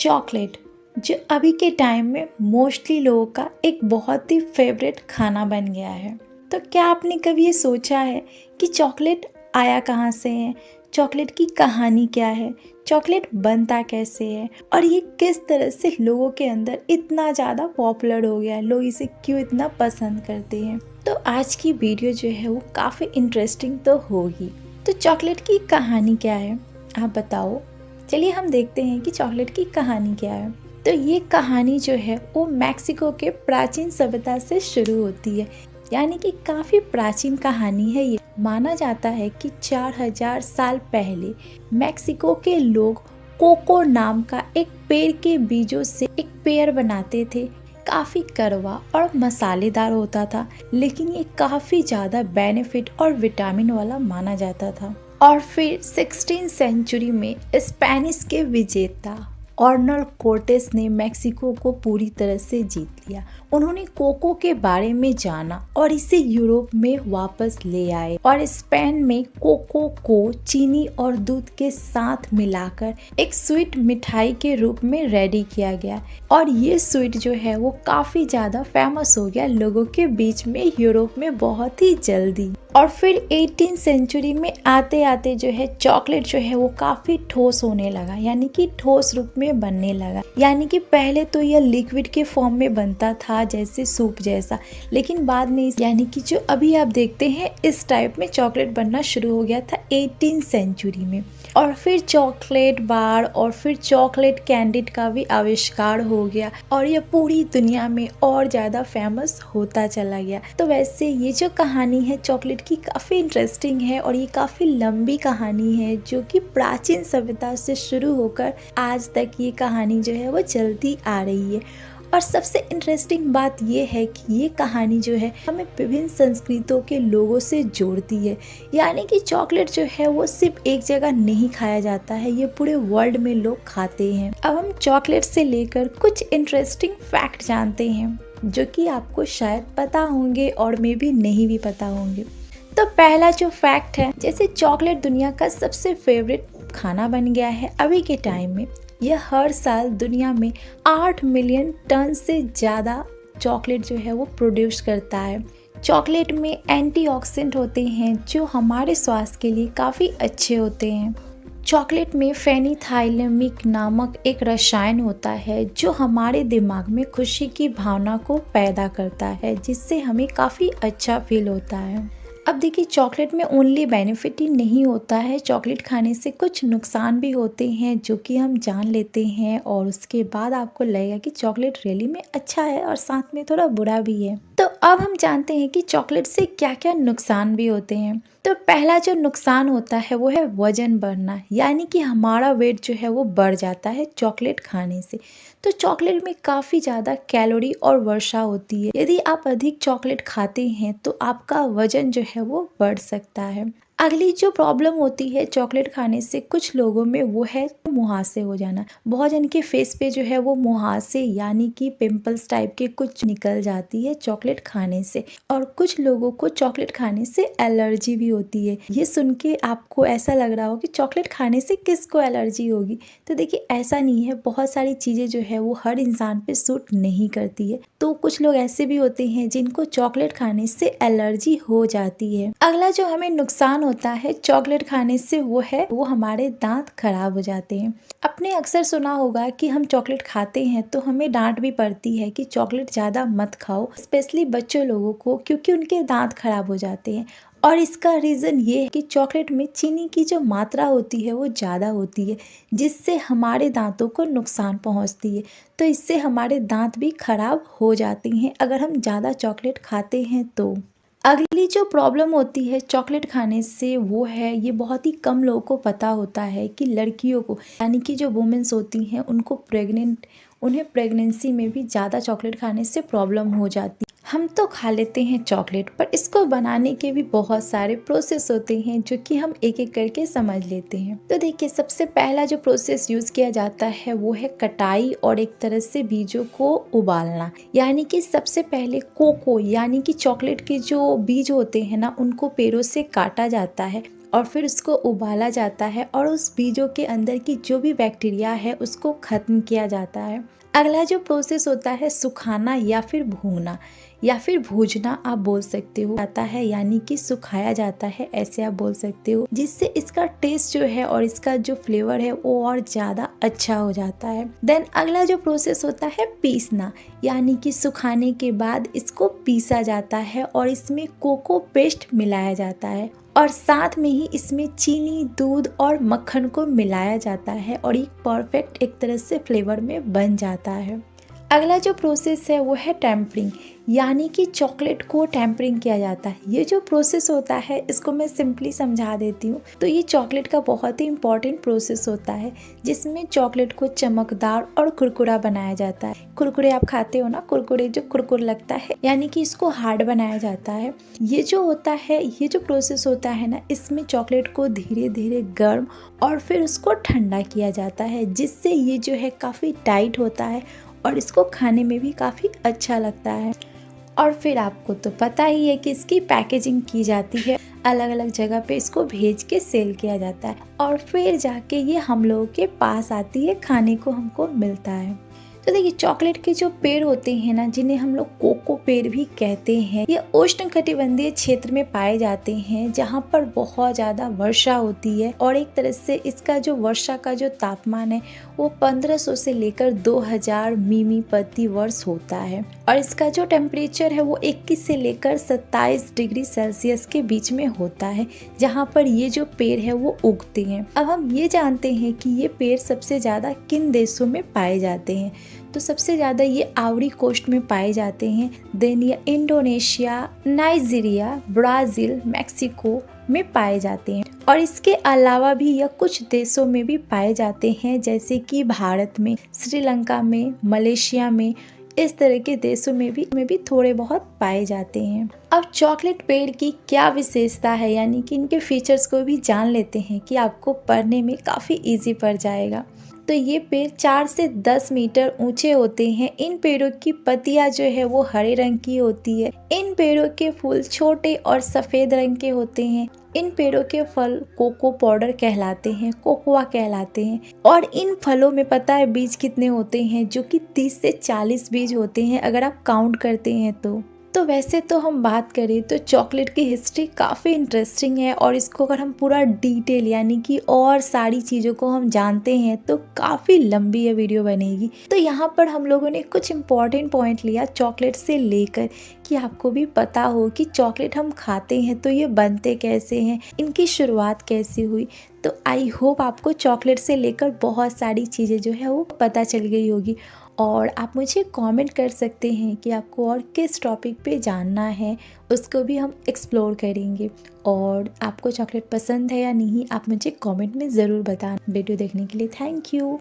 Chocolate जो अभी के टाइम में मोस्टली लोगों का एक बहुत ही फेवरेट खाना बन गया है। तो क्या आपने कभी ये सोचा है कि चॉकलेट आया कहाँ से है, चॉकलेट की कहानी क्या है, चॉकलेट बनता कैसे है और ये किस तरह से लोगों के अंदर इतना ज़्यादा पॉपुलर हो गया है, लोग इसे क्यों इतना पसंद करते हैं। तो आज की वीडियो जो है वो काफ़ी इंटरेस्टिंग तो होगी। तो चॉकलेट की कहानी क्या है आप बताओ। चलिए हम देखते हैं कि चॉकलेट की कहानी क्या है। तो ये कहानी जो है वो मैक्सिको के प्राचीन सभ्यता से शुरू होती है, यानी कि काफ़ी प्राचीन कहानी है ये। माना जाता है कि 4000 साल पहले मैक्सिको के लोग कोको नाम का एक पेड़ के बीजों से एक पेड़ बनाते थे। काफ़ी कड़वा और मसालेदार होता था, लेकिन ये काफ़ी ज़्यादा बेनिफिट और विटामिन वाला माना जाता था। और फिर 16वीं सेंचुरी में स्पेनिश के विजेता अर्नल कोर्टेस ने मैक्सिको को पूरी तरह से जीत लिया। उन्होंने कोको के बारे में जाना और इसे यूरोप में वापस ले आए और स्पेन में कोको को चीनी और दूध के साथ मिलाकर एक स्वीट मिठाई के रूप में रेडी किया गया और ये स्वीट जो है वो काफ़ी ज़्यादा फेमस हो गया लोगों के बीच में यूरोप में बहुत ही जल्दी। और फिर 18वीं सेंचुरी में आते आते जो है चॉकलेट जो है वो काफ़ी ठोस होने लगा, यानी कि ठोस रूप में बनने लगा। यानी कि पहले तो यह लिक्विड के फॉर्म में बनता था जैसे सूप जैसा, लेकिन बाद में यानी कि जो अभी आप देखते हैं इस टाइप में चॉकलेट बनना शुरू हो गया था 18वीं सेंचुरी में। और फिर चॉकलेट बार और फिर चॉकलेट कैंडी का भी आविष्कार हो गया और यह पूरी दुनिया में और ज़्यादा फेमस होता चला गया। तो वैसे ये जो कहानी है चॉकलेट की काफ़ी इंटरेस्टिंग है और ये काफ़ी लंबी कहानी है जो कि प्राचीन सभ्यता से शुरू होकर आज तक ये कहानी जो है वो चलती आ रही है। और सबसे इंटरेस्टिंग बात ये है कि ये कहानी जो है हमें विभिन्न संस्कृतियों के लोगों से जोड़ती है। यानी कि चॉकलेट जो है वो सिर्फ एक जगह नहीं खाया जाता है, ये पूरे वर्ल्ड में लोग खाते हैं। अब हम चॉकलेट से लेकर कुछ इंटरेस्टिंग फैक्ट जानते हैं जो कि आपको शायद पता होंगे और मे भी नहीं भी पता होंगे। तो पहला जो फैक्ट है, जैसे चॉकलेट दुनिया का सबसे फेवरेट खाना बन गया है अभी के टाइम में। यह हर साल दुनिया में 8 मिलियन टन से ज़्यादा चॉकलेट जो है वो प्रोड्यूस करता है। चॉकलेट में एंटीऑक्सीडेंट होते हैं जो हमारे स्वास्थ्य के लिए काफ़ी अच्छे होते हैं। चॉकलेट में फेनिथाइलेमिक नामक एक रसायन होता है जो हमारे दिमाग में खुशी की भावना को पैदा करता है, जिससे हमें काफ़ी अच्छा फील होता है। अब देखिए चॉकलेट में ओनली बेनिफिट ही नहीं होता है, चॉकलेट खाने से कुछ नुकसान भी होते हैं जो कि हम जान लेते हैं और उसके बाद आपको लगेगा कि चॉकलेट रियली में अच्छा है और साथ में थोड़ा बुरा भी है। तो अब हम जानते हैं कि चॉकलेट से क्या क्या नुकसान भी होते हैं। तो पहला जो नुकसान होता है वो है वजन बढ़ना, यानी कि हमारा वेट जो है वो बढ़ जाता है चॉकलेट खाने से। तो चॉकलेट में काफ़ी ज़्यादा कैलोरी और वर्षा होती है। यदि आप अधिक चॉकलेट खाते हैं तो आपका वजन जो है वो बढ़ सकता है। अगली जो प्रॉब्लम होती है चॉकलेट खाने से कुछ लोगों में वो है मुहासे हो जाना। बहुत जन के फेस पे जो है वो मुहासे यानी कि पिंपल्स टाइप के कुछ निकल जाती है चॉकलेट खाने से। और कुछ लोगों को चॉकलेट खाने से एलर्जी भी होती है। ये सुन के आपको ऐसा लग रहा हो कि चॉकलेट खाने से किसको एलर्जी होगी, तो देखिए ऐसा नहीं है। बहुत सारी चीज़ें जो है वो हर इंसान पे सूट नहीं करती है। तो कुछ लोग ऐसे भी होते हैं जिनको चॉकलेट खाने से एलर्जी हो जाती है। अगला जो हमें नुकसान होता है चॉकलेट खाने से वो हमारे दांत खराब हो जाते हैं। आपने अक्सर सुना होगा कि हम चॉकलेट खाते हैं तो हमें डांट भी पड़ती है कि चॉकलेट ज़्यादा मत खाओ, स्पेशली बच्चों लोगों को, क्योंकि उनके दांत खराब हो जाते हैं। और इसका रीज़न ये है कि चॉकलेट में चीनी की जो मात्रा होती है वो ज़्यादा होती है, जिससे हमारे दांतों को नुकसान पहुंचती है। तो इससे हमारे दांत भी खराब हो जाते हैं अगर हम ज़्यादा चॉकलेट खाते हैं तो। अगली जो प्रॉब्लम होती है चॉकलेट खाने से वो है, ये बहुत ही कम लोगों को पता होता है कि लड़कियों को, यानी कि जो वुमेन्स होती हैं उन्हें प्रेगनेंसी में भी ज़्यादा चॉकलेट खाने से प्रॉब्लम हो जाती है। हम तो खा लेते हैं चॉकलेट, पर इसको बनाने के भी बहुत सारे प्रोसेस होते हैं जो कि हम एक एक करके समझ लेते हैं। तो देखिए सबसे पहला जो प्रोसेस यूज़ किया जाता है वो है कटाई और एक तरह से बीजों को उबालना। यानी कि सबसे पहले कोको यानी कि चॉकलेट के जो बीज होते हैं ना, उनको पेड़ों से काटा जाता है और फिर उसको उबाला जाता है और उस बीजों के अंदर की जो भी बैक्टीरिया है उसको ख़त्म किया जाता है। अगला जो प्रोसेस होता है सुखाना या फिर भूनना या फिर भूजना आप बोल सकते हो जाता है, यानी कि सुखाया जाता है ऐसे आप बोल सकते हो, जिससे इसका टेस्ट जो है और इसका जो फ्लेवर है वो और ज़्यादा अच्छा हो जाता है। देन अगला जो प्रोसेस होता है पीसना, यानी कि सुखाने के बाद इसको पीसा जाता है और इसमें कोको पेस्ट मिलाया जाता है और साथ में ही इसमें चीनी, दूध और मक्खन को मिलाया जाता है और एक परफेक्ट एक तरह से फ्लेवर में बन जाता है। अगला जो प्रोसेस है वो है टेम्परिंग, यानी कि चॉकलेट को टेम्परिंग किया जाता है। ये जो प्रोसेस होता है इसको मैं सिंपली समझा देती हूँ। तो ये चॉकलेट का बहुत ही इम्पॉर्टेंट प्रोसेस होता है जिसमें चॉकलेट को चमकदार और कुरकुरा बनाया जाता है। कुरकुरे आप खाते हो ना, कुरकुरे जो कुरकुर लगता है, यानी कि इसको हार्ड बनाया जाता है। ये जो होता है, ये जो प्रोसेस होता है ना, इसमें चॉकलेट को धीरे धीरे गर्म और फिर उसको ठंडा किया जाता है, जिससे ये जो है काफ़ी टाइट होता है और इसको खाने में भी काफ़ी अच्छा लगता है। और फिर आपको तो पता ही है कि इसकी पैकेजिंग की जाती है, अलग अलग जगह पे इसको भेज के सेल किया जाता है और फिर जाके ये हम लोगों के पास आती है, खाने को हमको मिलता है। तो देखिए चॉकलेट के जो पेड़ होते हैं ना, जिन्हें हम लोग कोको पेड़ भी कहते हैं, ये उष्णकटिबंधीय क्षेत्र में पाए जाते हैं जहाँ पर बहुत ज़्यादा वर्षा होती है और एक तरह से इसका जो वर्षा का जो तापमान है वो 1500 से लेकर 2000 मिमी प्रति वर्ष होता है और इसका जो टेम्परेचर है वो 21 से लेकर 27 डिग्री सेल्सियस के बीच में होता है, जहाँ पर ये जो पेड़ है वो उगते हैं। अब हम ये जानते हैं कि ये पेड़ सबसे ज़्यादा किन देशों में पाए जाते हैं। तो सबसे ज़्यादा ये आइवरी कोस्ट में पाए जाते हैं, देन ये इंडोनेशिया, नाइजीरिया, ब्राज़ील, मैक्सिको में पाए जाते हैं और इसके अलावा भी यह कुछ देशों में भी पाए जाते हैं, जैसे कि भारत में, श्रीलंका में, मलेशिया में, इस तरह के देशों में भी थोड़े बहुत पाए जाते हैं। अब चॉकलेट पेड़ की क्या विशेषता है, यानी कि इनके फीचर्स को भी जान लेते हैं कि आपको पढ़ने में काफ़ी इजी पड़ जाएगा। तो ये पेड़ 4 से 10 मीटर ऊंचे होते हैं। इन पेड़ों की पत्तियां जो है वो हरे रंग की होती है। इन पेड़ों के फूल छोटे और सफ़ेद रंग के होते हैं। इन पेड़ों के फल कोको पाउडर कहलाते हैं, कोकोआ कहलाते हैं और इन फलों में पता है बीज कितने होते हैं, जो कि 30 से 40 बीज होते हैं अगर आप काउंट करते हैं तो वैसे तो हम बात करें तो चॉकलेट की हिस्ट्री काफ़ी इंटरेस्टिंग है और इसको अगर हम पूरा डिटेल यानी कि और सारी चीज़ों को हम जानते हैं तो काफ़ी लंबी ये वीडियो बनेगी। तो यहाँ पर हम लोगों ने कुछ इम्पॉर्टेंट पॉइंट लिया चॉकलेट से लेकर कि आपको भी पता हो कि चॉकलेट हम खाते हैं तो ये बनते कैसे हैं, इनकी शुरुआत कैसे हुई। तो आई होप आपको चॉकलेट से लेकर बहुत सारी चीज़ें जो है वो पता चल गई होगी और आप मुझे कमेंट कर सकते हैं कि आपको और किस टॉपिक पे जानना है, उसको भी हम एक्सप्लोर करेंगे। और आपको चॉकलेट पसंद है या नहीं आप मुझे कमेंट में ज़रूर बताना। वीडियो देखने के लिए थैंक यू।